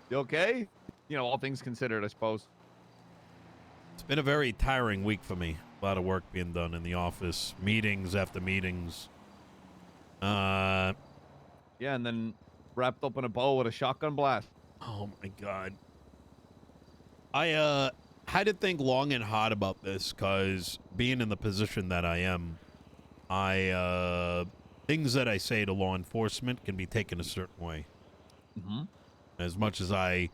You okay? You know, all things considered, I suppose. It's been a very tiring week for me. A lot of work being done in the office, meetings after meetings. Yeah, and then wrapped up in a bow with a shotgun blast. Oh my god. I had to think long and hard about this because being in the position that I am, things that I say to law enforcement can be taken a certain way. Mm-hmm. As much as I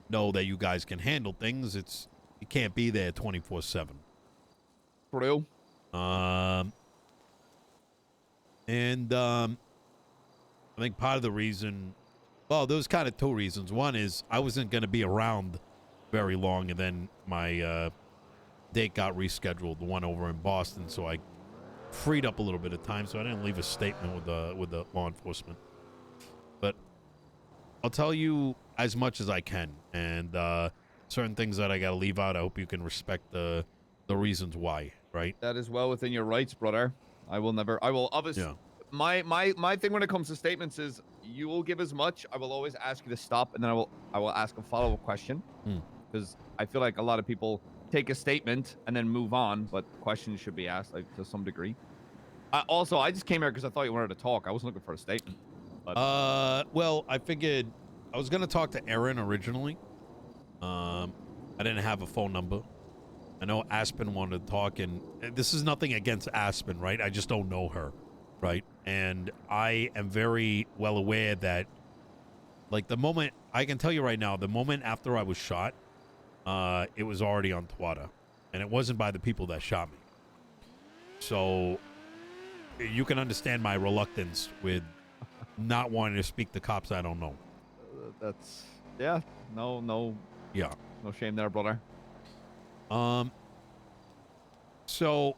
know that you guys can handle things, you can't be there 24/7. True. I think part of the reason, well, there was kind of two reasons. One is I wasn't going to be around very long, and then my date got rescheduled, the one over in Boston, so I freed up a little bit of time, so I didn't leave a statement with the law enforcement. But I'll tell you as much as I can, and certain things that I got to leave out, I hope you can respect the reasons why, right? That is well within your rights, brother. I will obviously. Yeah. My thing when it comes to statements is you will give as much. I will always ask you to stop, and then I will ask a follow-up question because I feel like a lot of people take a statement and then move on, but questions should be asked like to some degree. Also, I just came here because I thought you wanted to talk. I wasn't looking for a statement. But... well, I figured I was gonna talk to Erin originally. I didn't have a phone number. I know Aspen wanted to talk, and this is nothing against Aspen, right? I just don't know her, right? And I am very well aware that, like, the moment, I can tell you right now, the moment after I was shot, it was already on Twitter, and it wasn't by the people that shot me. So you can understand my reluctance with not wanting to speak to cops I don't know. That's, yeah, no shame there, brother. So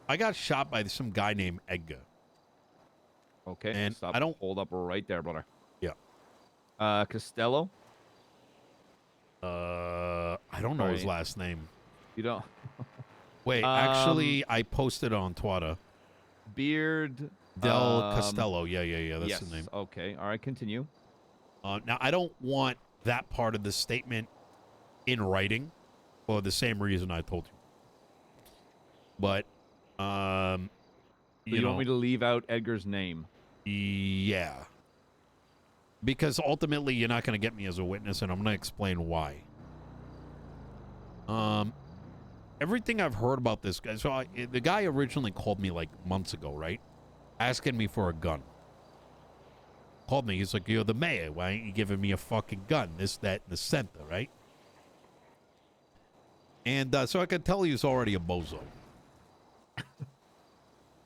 I got shot by some guy named Edgar. Okay, and stop. I don't Hold up right there, brother. Yeah. Costello. I don't know his last name. You don't. Wait, actually, I posted on Twitter. Beard. Del Costello. Yeah. That's yes, the name. Okay. All right. Continue. Now, I don't want that part of the statement in writing for the same reason I told you. But, you want me to leave out Edgar's name? Yeah. Because ultimately, you're not going to get me as a witness, and I'm going to explain why. Everything I've heard about this guy, so the guy originally called me like months ago, right? Asking me for a gun. Called me, he's like, you're the mayor, why ain't you giving me a fucking gun? This, that, and the center, right? And so I could tell he was already a bozo.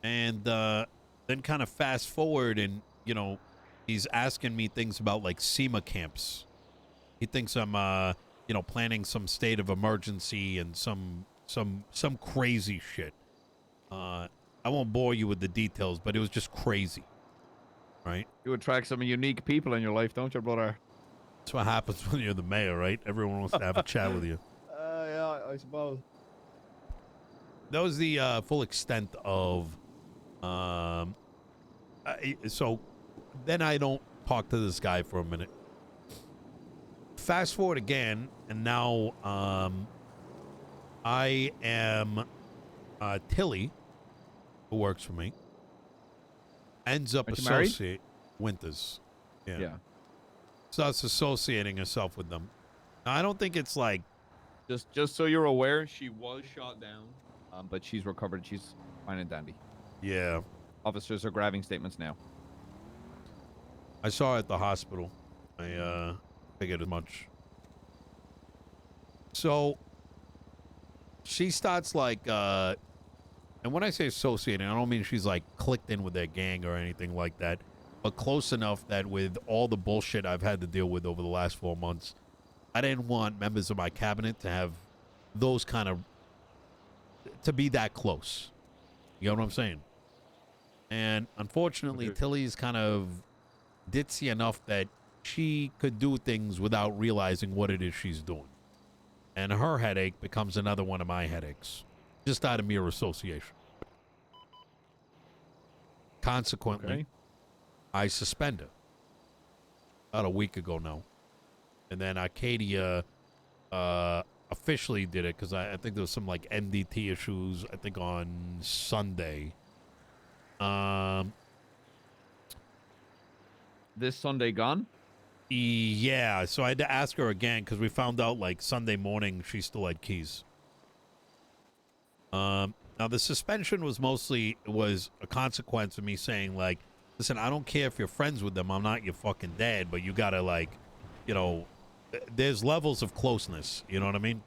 And then kind of fast forward, and, you know, he's asking me things about, like, SEMA camps. He thinks I'm, you know, planning some state of emergency and some crazy shit. I won't bore you with the details, but it was just crazy, right? You attract some unique people in your life, don't you, brother? That's what happens when you're the mayor, right? Everyone wants to have a chat with you. Yeah, I suppose. That was the full extent of... so then I don't talk to this guy for a minute. Fast forward again, and now I am Tilly, who works for me, ends up associating Winters. Yeah. Starts associating herself with them. Now, I don't think it's like... Just so you're aware, she was shot down, but she's recovered. She's fine and dandy. Yeah. Officers are grabbing statements now. I saw her at the hospital. I figured as much. So she starts like, and when I say associating, I don't mean she's like clicked in with their gang or anything like that, but close enough that with all the bullshit I've had to deal with over the last 4 months, I didn't want members of my cabinet to have those kind of, to be that close. You know what I'm saying? And unfortunately, Tilly's kind of ditzy enough that she could do things without realizing what it is she's doing. And her headache becomes another one of my headaches, just out of mere association. Consequently, I suspend her. about a week ago now. And then Arcadia officially did it because I think there was some like MDT issues, I think on Sunday. This Sunday gone? Yeah, so I had to ask her again because we found out like Sunday morning she still had keys. Now the suspension was a consequence of me saying like, listen, I don't care if you're friends with them, I'm not your fucking dad, but you gotta like, you know, there's levels of closeness, you know what I mean?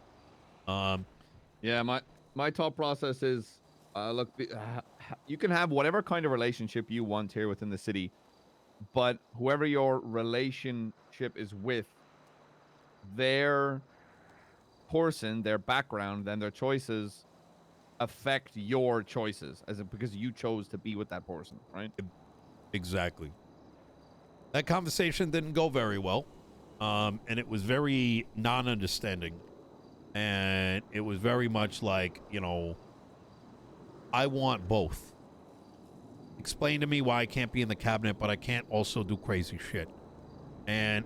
Yeah, my thought process is, look, you can have whatever kind of relationship you want here within the city, but whoever your relationship is with, their person, their background, and their choices affect your choices, because you chose to be with that person, right? Exactly. That conversation didn't go very well, and it was very non-understanding, and it was very much like, you know, I want both. Explain to me why I can't be in the cabinet, but I can't also do crazy shit. And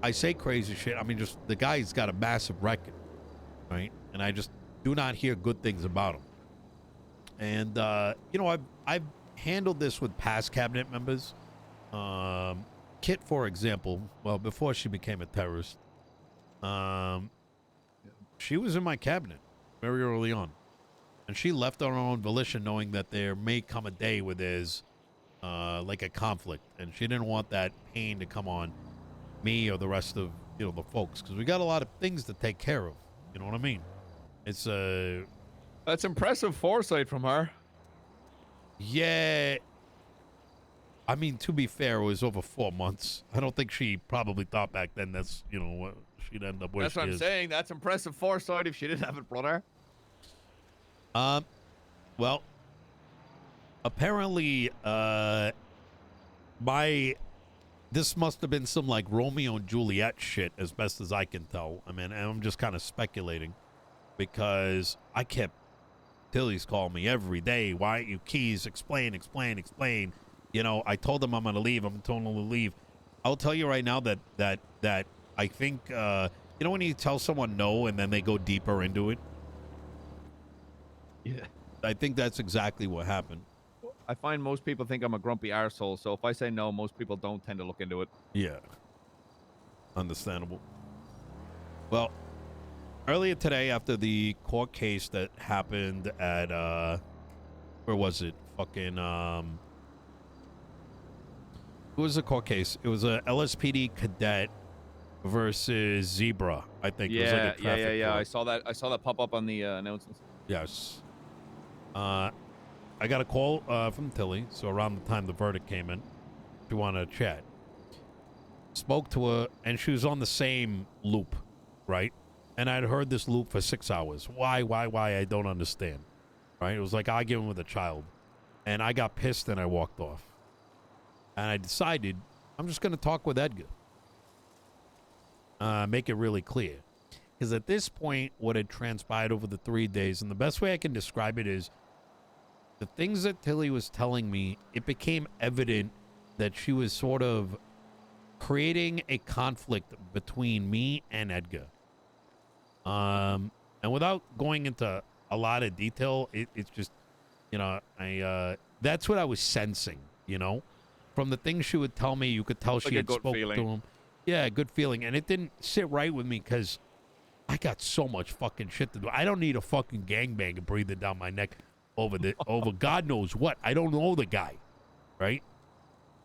I say crazy shit, I mean, just the guy's got a massive record, right? And I just do not hear good things about him. And, you know, I've handled this with past cabinet members. Kit, for example, well, before she became a terrorist, she was in my cabinet very early on. And she left on her own volition, knowing that there may come a day where there's like a conflict, and she didn't want that pain to come on me or the rest of, you know, the folks, because we got a lot of things to take care of. You know what I mean? It's That's impressive foresight from her. yeah. I mean, to be fair, it was over 4 months. I don't think she probably thought back then that's, you know, what she'd end up where That's what I'm saying. That's impressive foresight if she didn't have it, brother. Well, apparently, this must have been some like Romeo and Juliet shit, as best as I can tell. I mean, I'm just kind of speculating because I kept Tilly's calling me every day. Why aren't you keys? Explain. You know, I told them I'm gonna leave. I'm told them to leave. I'll tell you right now that I think you know when you tell someone no and then they go deeper into it. Yeah. I think that's exactly what happened. I find most people think I'm a grumpy arsehole, so if I say no, most people don't tend to look into it. Yeah. Understandable. Well, earlier today, after the court case that happened at, where was it? Fucking, it was a court case. It was a LSPD cadet versus Zebra, I think. It was like a traffic yeah. court. I saw that pop up on the announcements. Yes. I got a call from Tilly, so around the time the verdict came in, she wanted to chat. Spoke to her, and she was on the same loop, right? And I'd heard this loop for 6 hours. Why? I don't understand, right? It was like arguing with a child. And I got pissed and I walked off. And I decided I'm just going to talk with Edgar. Make it really clear. Because at this point, what had transpired over the 3 days, and the best way I can describe it is the things that Tilly was telling me, it became evident that she was sort of creating a conflict between me and Edgar. And without going into a lot of detail, it's just, you know, that's what I was sensing, you know? From the things she would tell me, you could tell she had spoken to him. Yeah, good feeling. And it didn't sit right with me because I got so much fucking shit to do. I don't need a fucking gangbanger breathing down my neck over God knows what. I don't know the guy, right?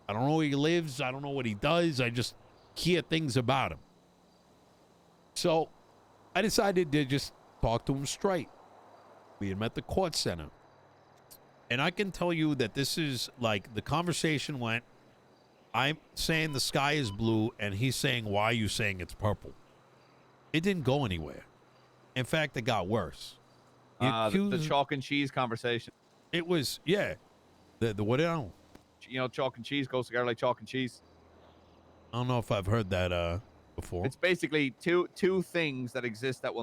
I don't know where he lives. I don't know what he does. I just hear things about him. So I decided to just talk to him straight. We had met the court center. And I can tell you that this is like the conversation went, I'm saying the sky is blue, and he's saying, why are you saying it's purple? It didn't go anywhere. In fact, it got worse. The chalk and cheese conversation. It was, yeah. The what else? You know, chalk and cheese goes together like chalk and cheese. I don't know if I've heard that before. It's basically two things that exist that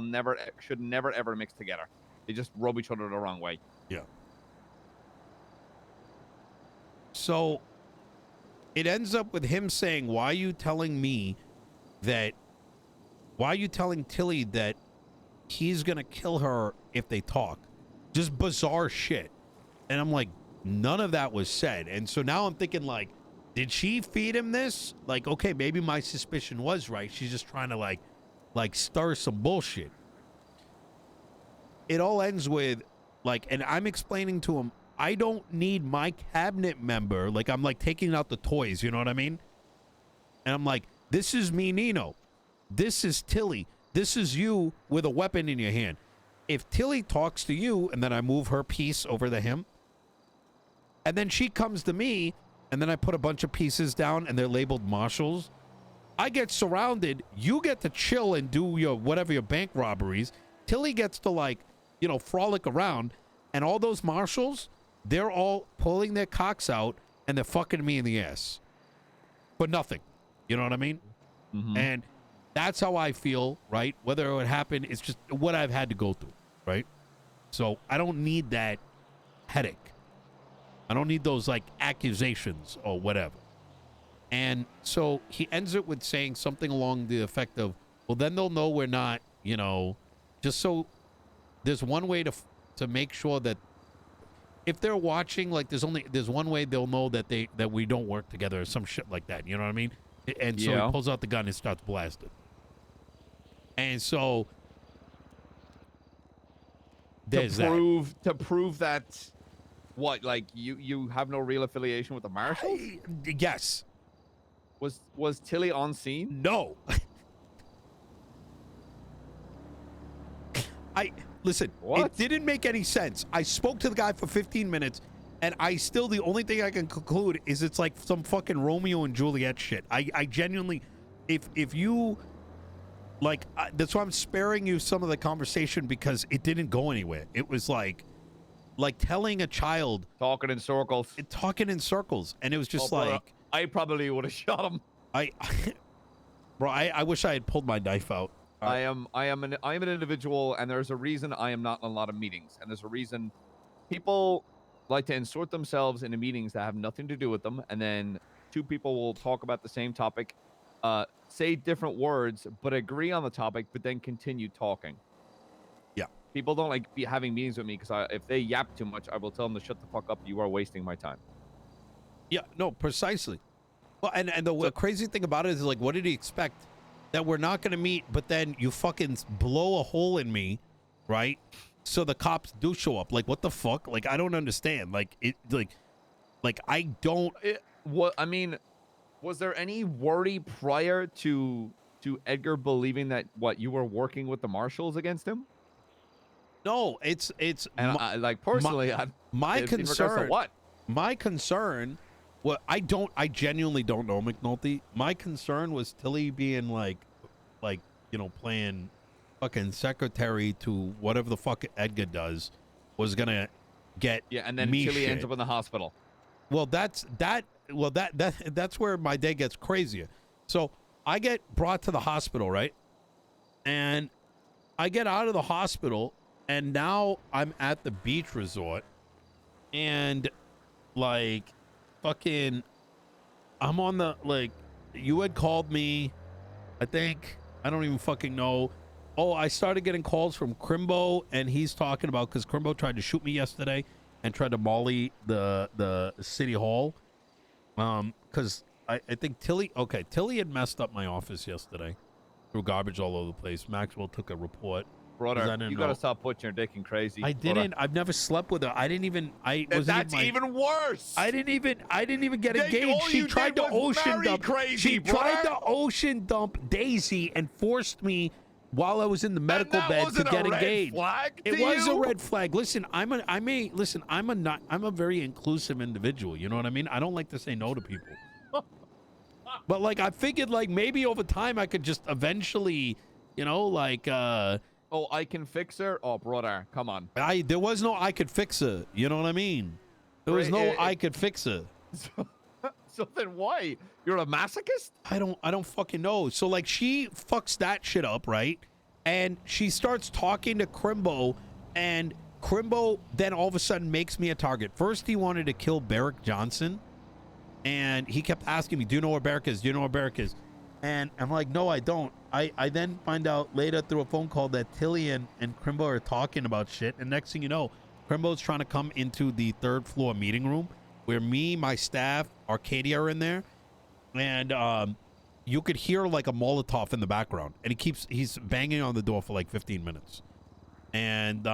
should never ever mix together. They just rub each other the wrong way. Yeah. So it ends up with him saying, why are you telling Tilly that he's gonna kill her if they talk? Just bizarre shit. And I'm like, none of that was said. And so now I'm thinking, like, did she feed him this? Like, okay, maybe my suspicion was right. She's just trying to like stir some bullshit. It all ends with, like, and I'm explaining to him, I don't need my cabinet member. Like, I'm like taking out the toys, you know what I mean? And I'm like, this is me, Nino. This is Tilly. This is you with a weapon in your hand. If Tilly talks to you, and then I move her piece over to him, and then she comes to me, and then I put a bunch of pieces down, and they're labeled marshals, I get surrounded. You get to chill and do your bank robberies. Tilly gets to, like, you know, frolic around, and all those marshals, they're all pulling their cocks out, and they're fucking me in the ass for nothing. You know what I mean? Mm-hmm. And that's how I feel, right? Whether it would happen, it's just what I've had to go through, right? So I don't need that headache. I don't need those, like, accusations or whatever. And so he ends it with saying something along the effect of, well, then they'll know we're not, you know, just so there's one way to make sure that if they're watching, like, there's one way they'll know that we don't work together or some shit like that. You know what I mean? And so he pulls out the gun and starts blasting. And so there's to prove that what, like, you have no real affiliation with the marshals? Yes. Was Tilly on scene? No. Listen, what? It didn't make any sense. I spoke to the guy for 15 minutes, and the only thing I can conclude is it's like some fucking Romeo and Juliet shit. I genuinely, if you, like, that's why I'm sparing you some of the conversation, because it didn't go anywhere. It was like telling a child. Talking in circles. And it was just like. I probably would have shot him. Bro, I wish I had pulled my knife out. I am an individual, and there's a reason I am not in a lot of meetings, and there's a reason people like to insert themselves into meetings that have nothing to do with them, and then two people will talk about the same topic, say different words, but agree on the topic, but then continue talking. Yeah. People don't like having meetings with me, because if they yap too much, I will tell them to shut the fuck up. You are wasting my time. Yeah, no, precisely. Well, and the crazy thing about it is, like, what did he expect? That we're not going to meet, but then you fucking blow a hole in me, right? So the cops do show up. Like, what the fuck? Like, I don't understand. Like, I don't. I mean, was there any worry prior to Edgar believing that you were working with the marshals against him? No, it's. And like, personally, my concern. What? My concern. Well, I genuinely don't know, McNaulty. My concern was Tilly being like, you know, playing fucking secretary to whatever the fuck Edgar does, was gonna get and then me Tilly shit. ends up in the hospital. Well, that's where my day gets crazier. So I get brought to the hospital, right? And I get out of the hospital, and now I'm at the beach resort, and like. Fucking, I'm on the, like, you had called me, I think, I don't even fucking know. Oh, I started getting calls from Crimbo, and he's talking about, because Crimbo tried to shoot me yesterday and tried to molly the city hall. Because I think Tilly had messed up my office yesterday. Threw garbage all over the place. Maxwell took a report. Brother, you gotta stop putting your dick in crazy. I didn't. I've never slept with her. I didn't even. That's even worse. I didn't even get engaged. She tried to ocean dump. She tried to ocean dump Daisy and forced me while I was in the medical bed to get engaged. It was a red flag. Listen, I'm a very inclusive individual. You know what I mean? I don't like to say no to people. But like, I figured, like, maybe over time I could just eventually, you know, like. Oh, I can fix her? Oh, brother, come on. There was no I could fix her. You know what I mean? There was no I could fix her. So then why? You're a masochist? I don't fucking know. So, like, she fucks that shit up, right? And she starts talking to Crimbo, and Crimbo then all of a sudden makes me a target. First, he wanted to kill Barrick Johnson, And he kept asking me, do you know where Barrick is? Do you know where Barrick is? And I'm like, no, I don't. I then find out later through a phone call that Tilly and Crimbo are talking about shit. And next thing you know, Crimbo's trying to come into the 3rd floor meeting room where me, my staff, Arcadia are in there. And you could hear like a Molotov in the background. And he's banging on the door for like 15 minutes. And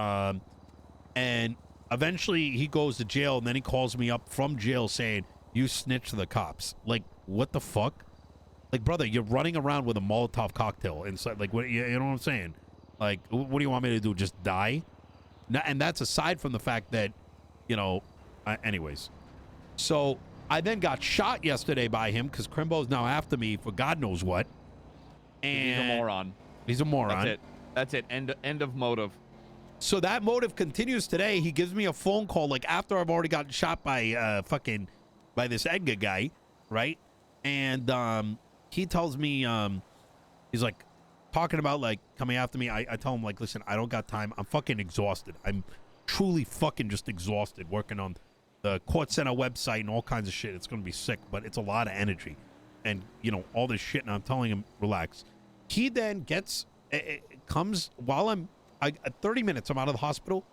eventually he goes to jail, and then he calls me up from jail saying, you snitched to the cops. Like, what the fuck? Like, brother, you're running around with a Molotov cocktail inside. Like, what? You know what I'm saying? Like, what do you want me to do? Just die? And that's aside from the fact that, you know, anyways. So I then got shot yesterday by him because Crimbo's now after me for God knows what. And he's a moron. He's a moron. That's it. End of motive. So that motive continues today. He gives me a phone call like after I've already gotten shot by by this Edgar guy, right? And he tells me he's like talking about like coming after me. I tell him like, listen, I don't got time. I'm fucking exhausted. I'm truly fucking just exhausted working on the court center website and all kinds of shit. It's gonna be sick, but it's a lot of energy and you know all this shit. And I'm telling him relax. He then comes while I'm 30 minutes. I'm out of the hospital.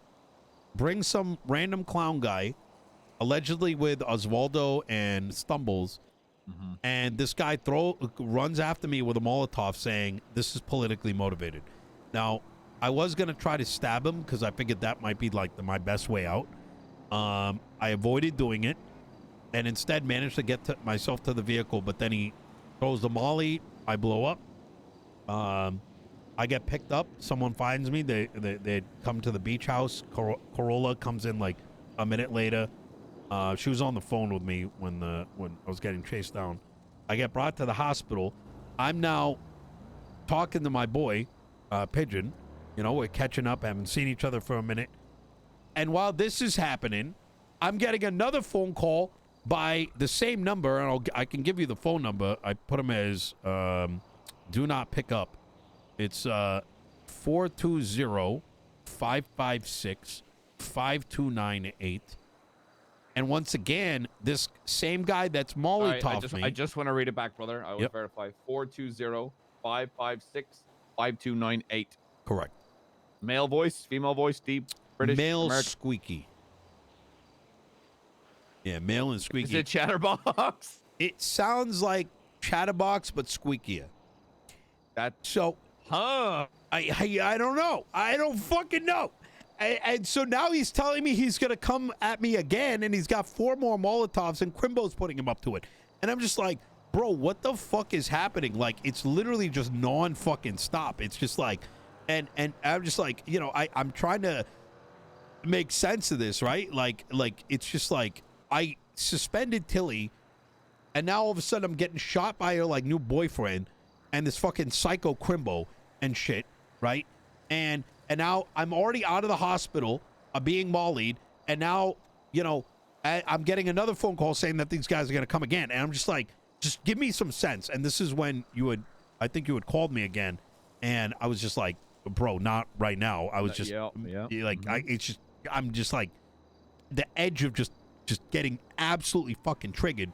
Brings some random clown guy, allegedly with Osvaldo and Stumbles. Mm-hmm. And this guy runs after me with a Molotov saying, this is politically motivated. Now, I was going to try to stab him because I figured that might be like my best way out. I avoided doing it and instead managed to get myself to the vehicle. But then he throws the molly. I blow up. I get picked up. Someone finds me. They come to the beach house. Corolla comes in like a minute later. She was on the phone with me when I was getting chased down. I get brought to the hospital. I'm now talking to my boy, Pigeon. You know, we're catching up. Haven't seen each other for a minute. And while this is happening, I'm getting another phone call by the same number, and I can give you the phone number. I put him as do not pick up. It's 420-556-5298. And once again, this same guy that's Molotov me. I just want to read it back, brother. I will verify. 420-556-5298. Correct. Male voice, female voice, deep, British, male, American. squeaky. Yeah, male and squeaky. Is it Chatterbox? It sounds like Chatterbox, but squeakier. I don't know. I don't fucking know. And so now he's telling me he's going to come at me again, and he's got 4 more Molotovs, and Crimbo's putting him up to it. And I'm just like, bro, what the fuck is happening? Like, it's literally just non-fucking stop. It's just like, and I'm just like, you know, I'm trying to make sense of this, right? Like, it's just like, I suspended Tilly, and now all of a sudden I'm getting shot by her, like, new boyfriend, and this fucking psycho Crimbo and shit, right? And now I'm already out of the hospital, being mollied, and now, you know, I'm getting another phone call saying that these guys are going to come again. And I'm just like, just give me some sense. And this is when I think you had called me again. And I was just like, bro, not right now. I was just like, I'm just like the edge of just getting absolutely fucking triggered.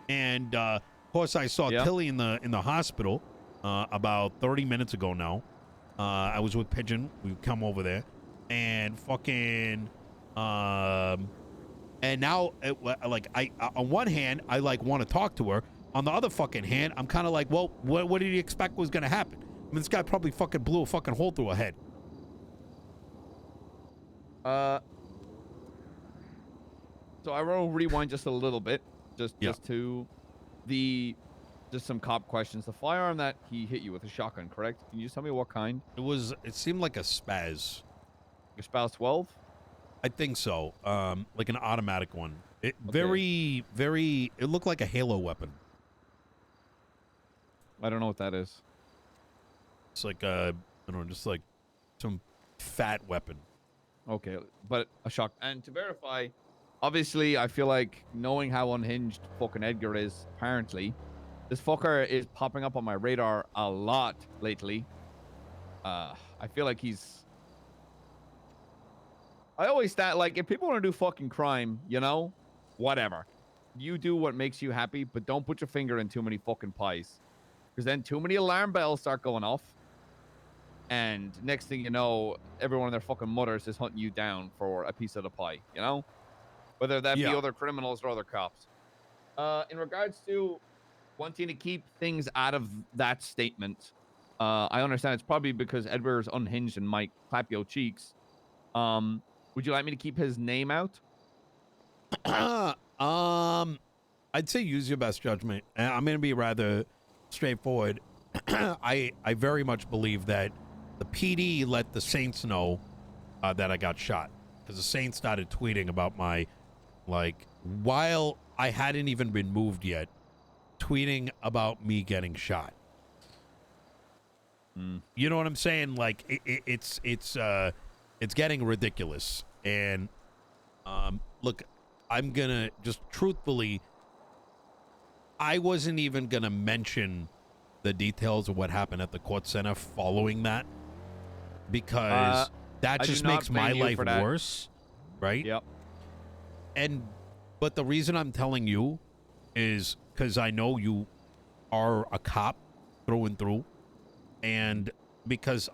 And, of course, I saw Tilly in the hospital about 30 minutes ago now. I was with Pigeon. We come over there, and fucking, and now, on one hand, I like want to talk to her. On the other fucking hand, I'm kind of like, well, what did you expect was gonna happen? I mean, this guy probably fucking blew a fucking hole through her head. So I want to rewind just a little bit, just to just some cop questions. The firearm that he hit you with, a shotgun, correct? Can you just tell me what kind? It seemed like a Spaz. Your Spaz 12? I think so. Like an automatic one. Very, it looked like a Halo weapon. I don't know what that is. It's like I don't know, just like some fat weapon. Okay, but a shock. And to verify, obviously, I feel like knowing how unhinged fucking Edgar is, apparently, this fucker is popping up on my radar a lot lately. I feel like I always thought, like, if people want to do fucking crime, you know, whatever. you do what makes you happy, but don't put your finger in too many fucking pies. Because then too many alarm bells start going off. And next thing you know, everyone and their fucking mothers is hunting you down for a piece of the pie, you know? Whether that be Yeah. other criminals or other cops. In regards to wanting to keep things out of that statement, I understand it's probably because Edgar is unhinged and might clap your cheeks. Would you like me to keep his name out? I'd say use your best judgment. And I'm going to be rather straightforward. I very much believe that the PD let the Saints know that I got shot, because the Saints started tweeting about my, like, while I hadn't even been moved yet, tweeting about me getting shot. You know what I'm saying? Like, it's getting ridiculous. And look, I'm gonna just truthfully, I wasn't even gonna mention the details of what happened at the court center following that, because that I just do not makes my blame you life for that. worse, right? Yep. But the reason I'm telling you is because I know you are a cop through and through, and because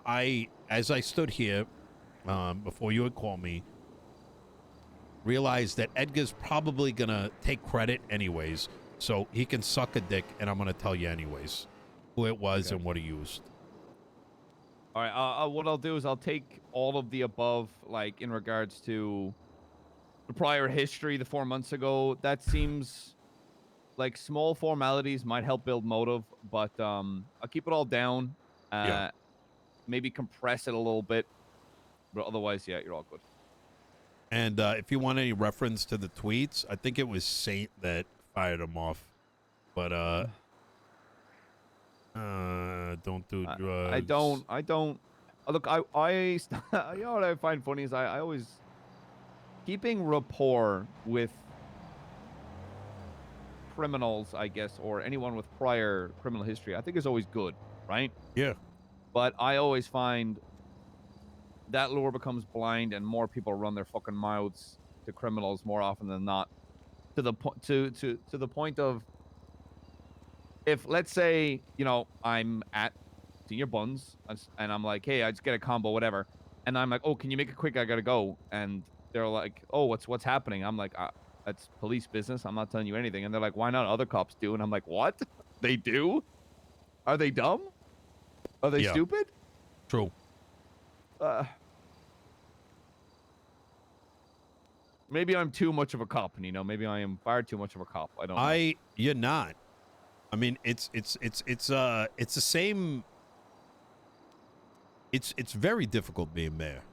as I stood here before you had called me, realized that Edgar's probably gonna take credit anyways, so he can suck a dick, and I'm gonna tell you anyways who it was and what he used. All right. What I'll do is I'll take all of the above, like in regards to the prior history, the 4 months ago. That seems like small formalities might help build motive, but I'll keep it all down. Yeah. Maybe compress it a little bit, but otherwise, yeah, you're all good. And if you want any reference to the tweets, I think it was Saint that fired him off. But don't do drugs. I don't. Look, you know what I find funny is I always keeping rapport with criminals, I guess, or anyone with prior criminal history, I think is always good, right? Yeah. But I always find that lure becomes blind, and more people run their fucking mouths to criminals more often than not. To the point of, if let's say, you know, I'm at Senior Buns and I'm like, hey, I just get a combo, whatever, and I'm like, oh, can you make it quick? I gotta go. And they're like, oh, what's happening? I'm like, that's police business. I'm not telling you anything. And they're like, why not? Other cops do. And I'm like, what? They do? Are they dumb? Are they stupid? True. Maybe I'm too much of a cop, Nino. Maybe I am far too much of a cop. I don't know. You're not. I mean, it's the same. It's very difficult being mayor.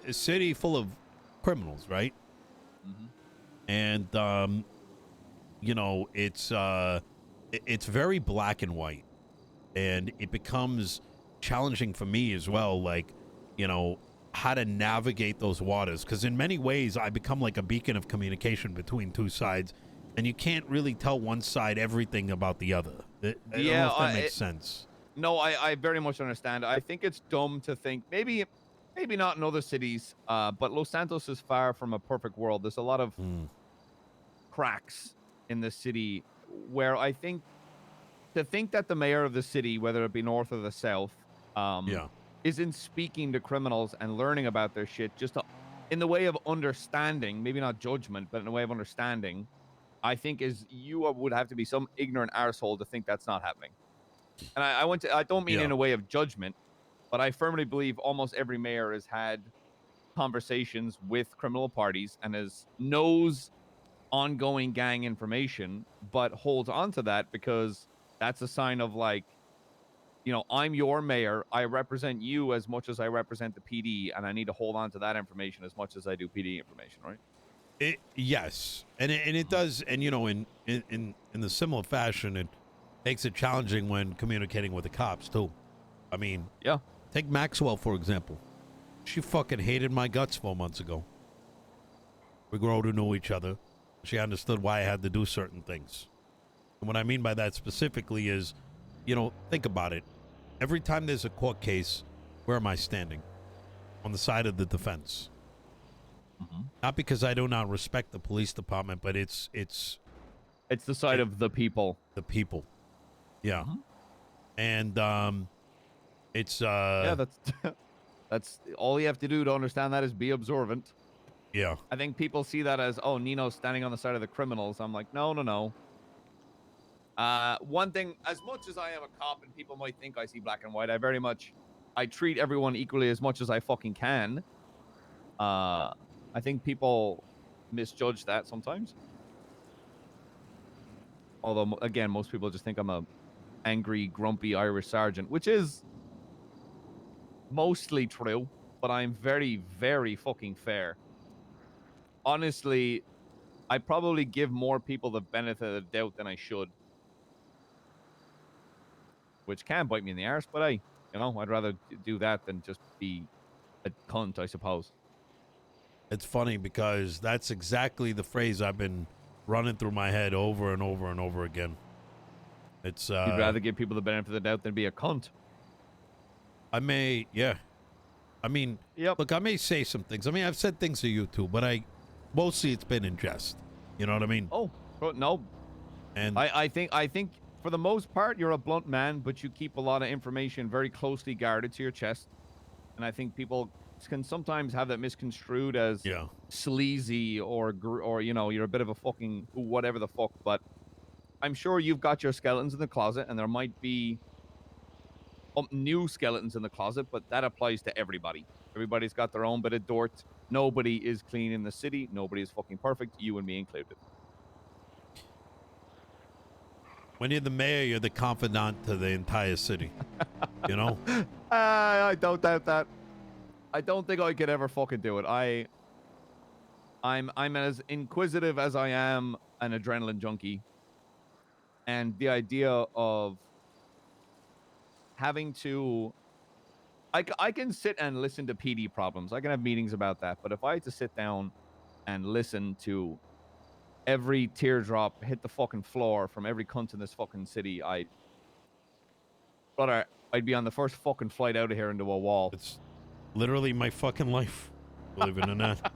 A city full of criminals, right? Mm-hmm. And you know, it's very black and white, and it becomes challenging for me as well. Like, you know, how to navigate those waters, because in many ways I become like a beacon of communication between two sides, and you can't really tell one side everything about the other. I don't know if that makes sense. No, I very much understand. I think it's dumb to think maybe not in other cities, but Los Santos is far from a perfect world. There's a lot of cracks in the city where I think that the mayor of the city, whether it be north or the south, isn't speaking to criminals and learning about their shit in the way of understanding, maybe not judgment, but in a way of understanding, I think you would have to be some ignorant arsehole to think that's not happening. And I don't mean in a way of judgment, but I firmly believe almost every mayor has had conversations with criminal parties and knows ongoing gang information, but holds on to that because that's a sign of, like, you know, I'm your mayor. I represent you as much as I represent the PD, and I need to hold on to that information as much as I do PD information, right? Yes, and it does, and you know, in the similar fashion, it makes it challenging when communicating with the cops too. I mean, take Maxwell for example. She fucking hated my guts 4 months ago. We grew to know each other. She understood why I had to do certain things, and what I mean by that specifically is, you know, think about it. Every time there's a court case, where am I standing? On the side of the defense. Not because I do not respect the police department, but it's the side of the people. the people. Yeah. And it's Yeah, that's all you have to do to understand that is be observant. yeah. I think people see that as, oh, Nino's standing on the side of the criminals. I'm like, no, no, no. One thing, as much as I am a cop and people might think I see black and white, I treat everyone equally as much as I fucking can. I think people misjudge that sometimes. Although, again, most people just think I'm a angry, grumpy Irish sergeant, which is mostly true, but I'm very, very fucking fair. Honestly, I probably give more people the benefit of the doubt than I should, which can bite me in the arse, but hey, I'd rather do that than just be a cunt, I suppose. It's funny because that's exactly the phrase I've been running through my head over and over and over again. It's You'd rather give people the benefit of the doubt than be a cunt. I mean, Yep. look, I may say some things. I mean, I've said things to you too, but mostly it's been in jest. You know what I mean? Oh, no. And I think for the most part you're a blunt man, but you keep a lot of information very closely guarded to your chest, and I think people can sometimes have that misconstrued as yeah, sleazy or you're a bit of a fucking whatever the fuck. But I'm sure you've got your skeletons in the closet, and there might be new skeletons in the closet, but that applies to everybody. Everybody's got their own bit of dirt. Nobody is clean in the city. Nobody is fucking perfect. You and me included. when you're the mayor, you're the confidant to the entire city. You know? I don't doubt that. I don't think I could ever fucking do it. I'm as inquisitive as I am an adrenaline junkie, and the idea of having to I can sit and listen to PD problems. I can have meetings about that, but if I had to sit down and listen to every teardrop hit the fucking floor from every cunt in this fucking city, I'd be on the first fucking flight out of here into a wall. It's literally my fucking life, believe it or not.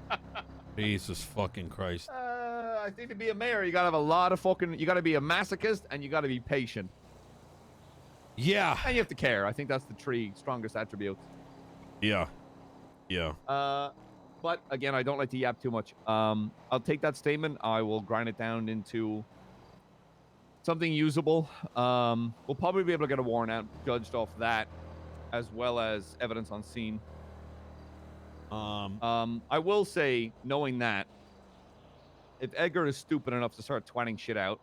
Jesus fucking Christ. I think to be a mayor, you gotta have a lot of fucking. You gotta be a masochist and you gotta be patient. Yeah. And you have to care. I think that's the three strongest attributes. Yeah. Yeah. But again, I don't like to yap too much. I'll take that statement. I will grind it down into something usable. We'll probably be able to get a warrant out judged off that, as well as evidence on scene. I will say, knowing that, if Edgar is stupid enough to start twatting shit out,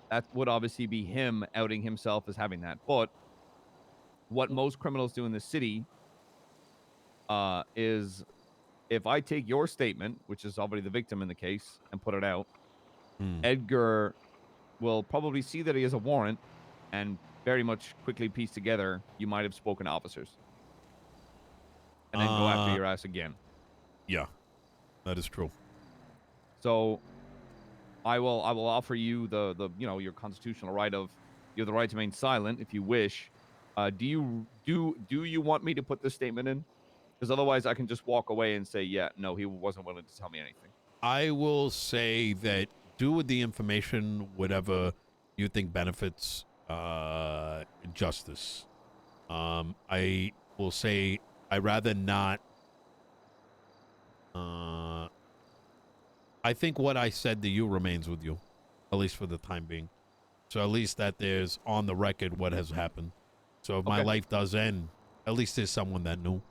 that would obviously be him outing himself as having that. But what most criminals do in the city is if I take your statement, which is already the victim in the case, and put it out, Edgar will probably see that he has a warrant and very much quickly piece together you might have spoken to officers. And then go after your ass again. Yeah. That is true. So I will offer you the your constitutional right of you have the right to remain silent if you wish. Do you want me to put this statement in? Because otherwise I can just walk away and say, yeah, no, he wasn't willing to tell me anything. I will say that do with the information whatever you think benefits justice. I will say I rather not. I think what I said to you remains with you, at least for the time being. So at least that there's on the record what has happened. So if my life does end, at least there's someone that knew.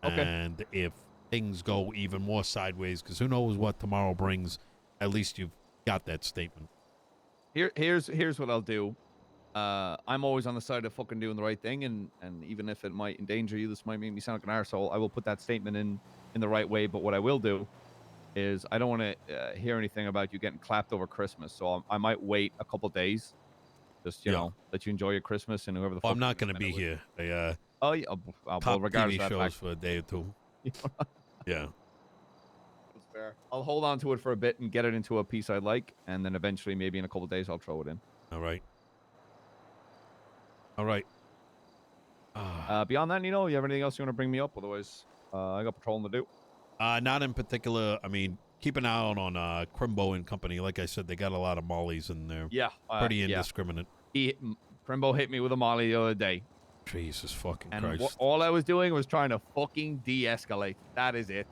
Okay. And if things go even more sideways, because who knows what tomorrow brings, at least you've got that statement. Here's what I'll do. I'm always on the side of fucking doing the right thing, and even if it might endanger you, this might make me sound like an arsehole, I will put that statement in the right way. But what I will do is I don't want to hear anything about you getting clapped over Christmas, so I might wait a couple days, just let you enjoy your Christmas and whoever the fuck. I'm not going to be here. Oh yeah, well, regardless TV of that shows fact, for a day or two. Yeah. That's fair. I'll hold on to it for a bit and get it into a piece I like, and then eventually, maybe in a couple days, I'll throw it in. All right. All right. Beyond that, Nino, you have anything else you want to bring me up? Otherwise, I got patrolling to do. Not in particular. I mean, keep an eye out on Crimbo and company. Like I said, they got a lot of mollies in there. Yeah. Pretty Yeah. indiscriminate. Crimbo hit me with a molly the other day. Jesus fucking And Christ. all I was doing was trying to fucking de-escalate. That is it.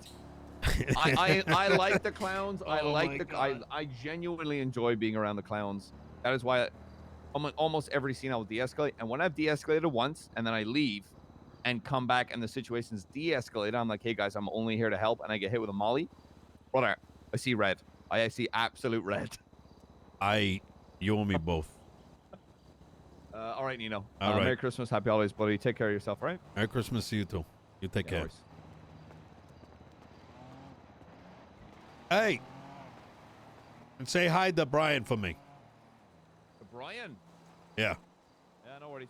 I like the clowns. I genuinely enjoy being around the clowns. That is why almost every scene I will de-escalate. And when I've de-escalated once and then I leave and come back and the situation's de-escalated, I'm like, hey guys, I'm only here to help, and I get hit with a molly. Brother, I see red. I see absolute red. You and me both. All right, Nino. All right. Merry Christmas, happy holidays, buddy. Take care of yourself, all right? Merry Christmas to you too. You take care. worries. Hey, and say hi to Brian for me. Brian. Yeah. Yeah, no worries.